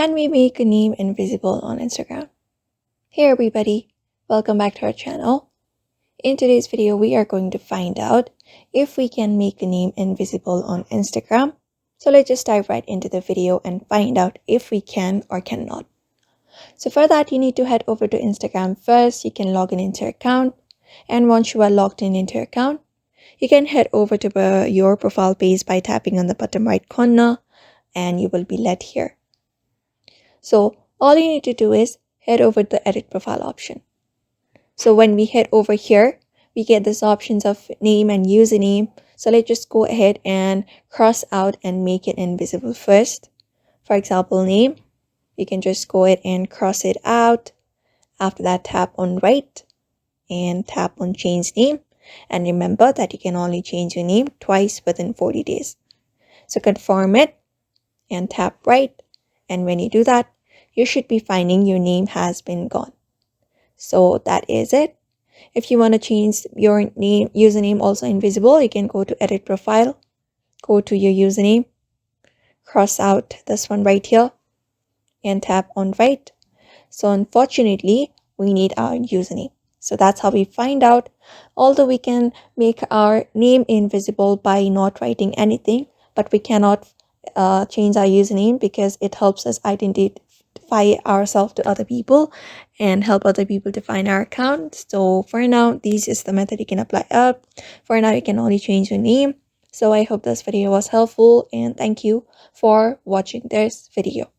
Can we make a name invisible on Instagram? Hey everybody, welcome back to our channel. In today's video, we are going to find out if we can make a name invisible on Instagram. So let's just dive right into the video and find out if we can or cannot. So for that, you need to head over to Instagram first. You can log in into your account. And once you are logged in into your account, you can head over to your profile page by tapping on the bottom right corner and you will be led here. So all you need to do is head over to the edit profile option. So when we head over here, we get these options of name and username. So let's just go ahead and cross out and make it invisible first. For example, name, you can just go ahead and cross it out. After that, tap on right and tap on change name. And remember that you can only change your name twice within 40 days. So confirm it and tap right. And when you do that, you should be finding your name has been gone. So that is it. If you want to change your username also invisible, you can go to edit profile, go to your username, cross out this one right here and tap on right. So unfortunately, we need our username. So that's how we find out. Although we can make our name invisible by not writing anything, but we cannot change our username because it helps us identify ourselves to other people and help other people to find our account. So for now, this is the method you can apply up. For now, you can only change your name. So I hope this video was helpful and thank you for watching this video.